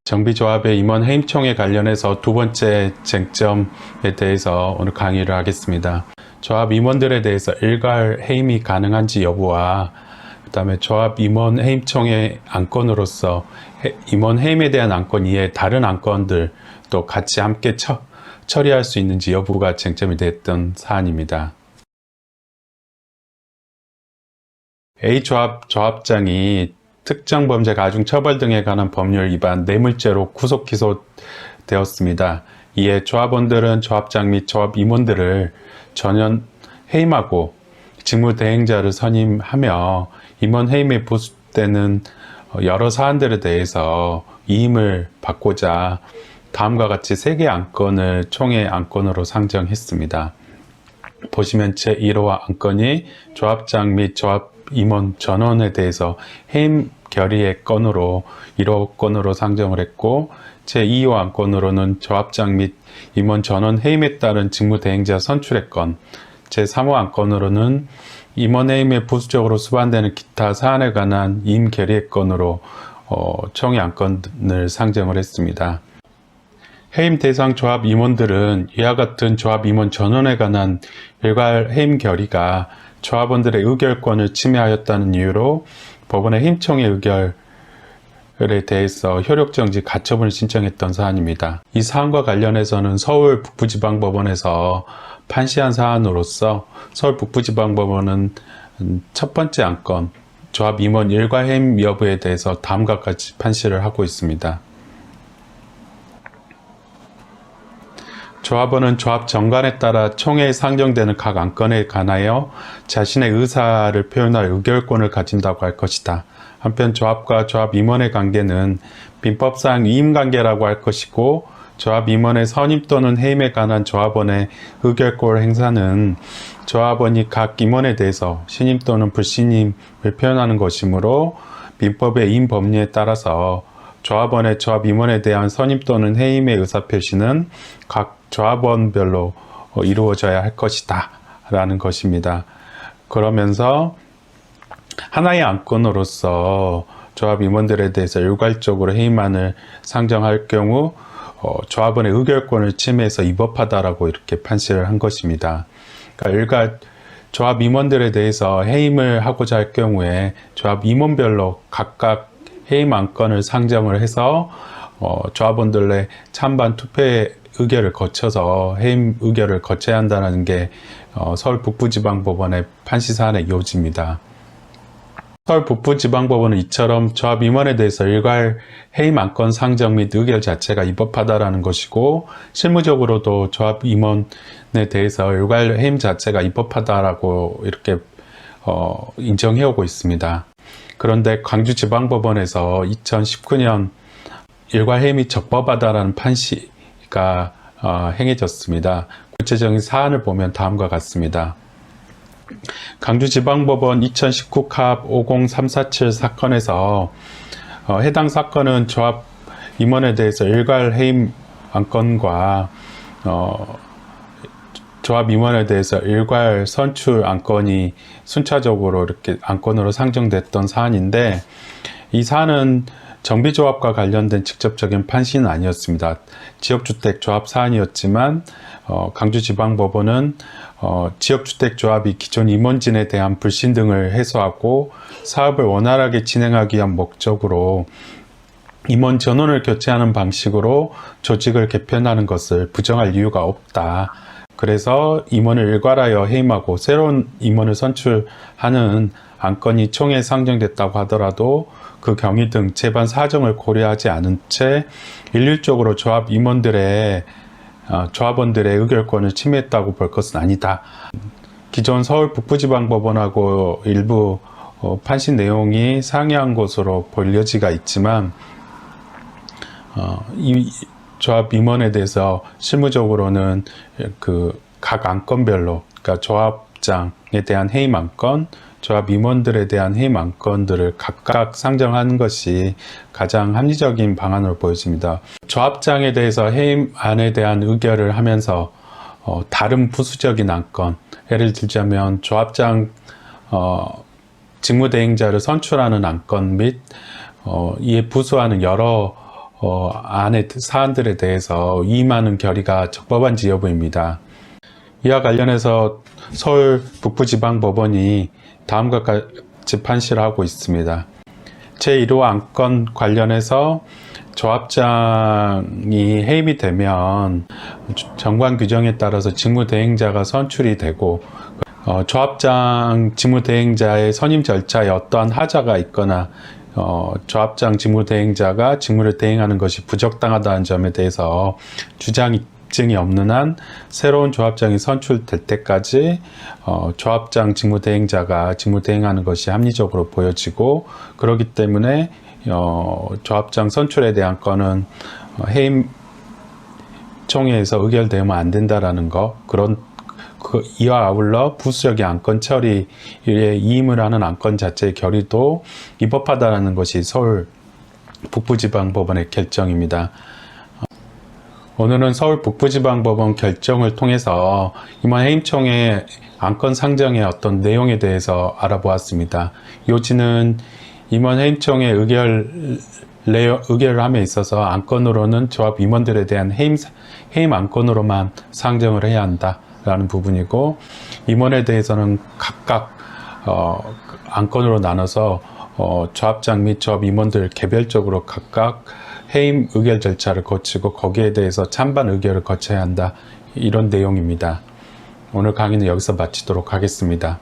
정비조합의 임원 해임총회 관련해서 두 번째 쟁점에 대해서 오늘 강의를 하겠습니다. 조합 임원들에 대해서 일괄 해임이 가능한지 여부와 그 다음에 조합 임원 해임총회 안건으로서 임원 해임에 대한 안건 이외에 다른 안건들 또 같이 함께 처리할 수 있는지 여부가 쟁점이 됐던 사안입니다. A조합장이 특정 범죄 가중 처벌 등에 관한 법률 위반 뇌물죄로 구속 기소되었습니다. 이에 조합원들은 조합장 및 조합 임원들을 전면 해임하고 직무대행자를 선임하며 임원 해임에 부수되는 여러 사안들에 대해서 위임을 받고자 다음과 같이 3개 안건을 총회 안건으로 상정했습니다. 보시면 제1호 안건이 조합장 및 조합 임원 전원에 대해서 해임 결의의 건으로 1호 건으로 상정을 했고, 제2호 안건으로는 조합장 및 임원 전원 해임에 따른 직무대행자 선출의 건, 제3호 안건으로는 임원 해임에 부수적으로 수반되는 기타 사안에 관한 이임 결의의 건으로 총회 안건을 상정을 했습니다. 해임 대상 조합 임원들은 이와 같은 조합 임원 전원에 관한 일괄 해임 결의가 조합원들의 의결권을 침해하였다는 이유로 법원의 해임총회 의결에 대해서 효력정지 가처분을 신청했던 사안입니다. 이 사안과 관련해서는 서울 북부지방법원에서 판시한 사안으로서 서울 북부지방법원은 첫 번째 안건 조합 임원 일괄 해임 여부에 대해서 다음과 같이 판시를 하고 있습니다. 조합원은 조합 정관에 따라 총회에 상정되는 각 안건에 관하여 자신의 의사를 표현할 의결권을 가진다고 할 것이다. 한편 조합과 조합 임원의 관계는 민법상 위임관계라고 할 것이고, 조합 임원의 선임 또는 해임에 관한 조합원의 의결권 행사는 조합원이 각 임원에 대해서 신임 또는 불신임을 표현하는 것이므로 민법의 위임 법리에 따라서 조합원의 조합 임원에 대한 선임 또는 해임의 의사표시는 각 조합원별로 이루어져야 할 것이다 라는 것입니다. 그러면서 하나의 안건으로서 조합 임원들에 대해서 일괄적으로 해임안을 상정할 경우 조합원의 의결권을 침해해서 위법하다라고 이렇게 판시를 한 것입니다. 그러니까 조합 임원들에 대해서 해임을 하고자 할 경우에 조합 임원별로 각각 해임 안건을 상정을 해서 조합원들의 찬반 투표의 의결을 거쳐서 해임 의결을 거쳐야 한다는 게 서울 북부지방법원의 판시 사안의 요지입니다. 서울 북부지방법원은 이처럼 조합 임원에 대해서 일괄 해임 안건 상정 및 의결 자체가 위법하다라는 것이고, 실무적으로도 조합 임원에 대해서 일괄 해임 자체가 위법하다라고 이렇게 인정해오고 있습니다. 그런데 광주지방법원에서 2019년 일괄 해임이 적법하다라는 판시가 행해졌습니다. 구체적인 사안을 보면 다음과 같습니다. 강주지방법원 2019 캅 50347 사건에서 해당 사건은 조합 임원에 대해서 일괄 해임 안건과 조합 임원에 대해서 일괄 선출 안건이 순차적으로 이렇게 안건으로 상정됐던 사안인데, 이 사안은 정비조합과 관련된 직접적인 판시는 아니었습니다. 지역주택 조합 사안이었지만 강주지방법원은 지역주택 조합이 기존 임원진에 대한 불신 등을 해소하고 사업을 원활하게 진행하기 위한 목적으로 임원 전원을 교체하는 방식으로 조직을 개편하는 것을 부정할 이유가 없다. 그래서 임원을 일괄하여 해임하고 새로운 임원을 선출하는 안건이 총회에 상정됐다고 하더라도 그 경위 등 재반 사정을 고려하지 않은 채 일률적으로 조합 임원들의 조합원들의 의결권을 침해했다고 볼 것은 아니다. 기존 서울 북부지방법원하고 일부 판시 내용이 상이한 것으로 볼 여지가 있지만, 이 조합 임원에 대해서 실무적으로는 그 각 안건별로, 그러니까 조합장에 대한 해임 안건, 조합 임원들에 대한 해임 안건들을 각각 상정하는 것이 가장 합리적인 방안으로 보여집니다. 조합장에 대해서 해임안에 대한 의결을 하면서 다른 부수적인 안건, 예를 들자면 조합장 직무대행자를 선출하는 안건 및 이에 부수하는 여러 안의 사안들에 대해서 위임하는 결의가 적법한지 여부입니다. 이와 관련해서 서울 북부지방법원이 다음과 같이 판시를 하고 있습니다. 제1호 안건 관련해서 조합장이 해임이 되면 정관 규정에 따라서 직무대행자가 선출이 되고 조합장 직무대행자의 선임 절차에 어떠한 하자가 있거나 조합장 직무대행자가 직무를 대행하는 것이 부적당하다는 점에 대해서 주장증이 없는 한 새로운 조합장이 선출될 때까지 조합장 직무대행자가 직무대행하는 것이 합리적으로 보여지고, 그렇기 때문에 조합장 선출에 대한 건은 해임 총회에서 의결되면 안 된다라는 거, 이와 아울러 부수적인 안건 처리에 이임을 하는 안건 자체의 결의도 위법하다는 것이 서울 북부지방법원의 결정입니다. 오늘은 서울 북부지방법원 결정을 통해서 임원 해임총회 안건 상정의 어떤 내용에 대해서 알아보았습니다. 요지는 임원 해임총회 의결을 함에 있어서 안건으로는 조합 임원들에 대한 해임 안건으로만 상정을 해야 한다라는 부분이고, 임원에 대해서는 각각 안건으로 나눠서 조합장 및 조합 임원들 개별적으로 각각 해임 의결 절차를 거치고 거기에 대해서 찬반 의결을 거쳐야 한다, 이런 내용입니다. 오늘 강의는 여기서 마치도록 하겠습니다.